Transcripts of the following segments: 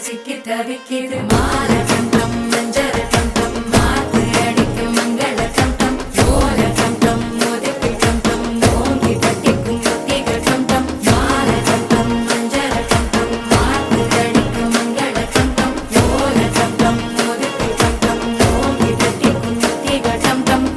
சிக்கி தவிக்கிது மாற கண்டம் மஞ்சர கண்டம் மாத்து அடிக்கும் மங்கள கண்டம் ஓர கண்டம் மோதிக்கு கண்டம் ஓங்கி தட்டிக்கும் முத்திக கண்டம் மாற கண்டம் மஞ்சர கண்டம் மாத்து அடிக்கும் மங்கள கண்டம் ஓர கண்டம் மோதிக்கு கண்டம் ஓங்கி தட்டிக்கும் முத்திக கண்டம்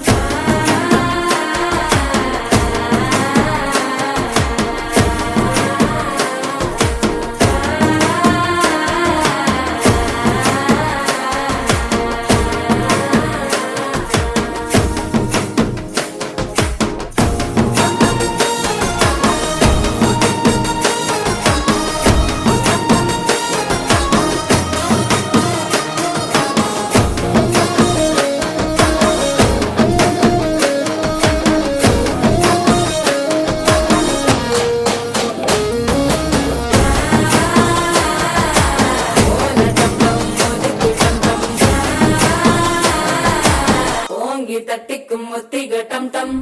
ஓங்கி தட்டிக்கும் முத்திக டம் டம்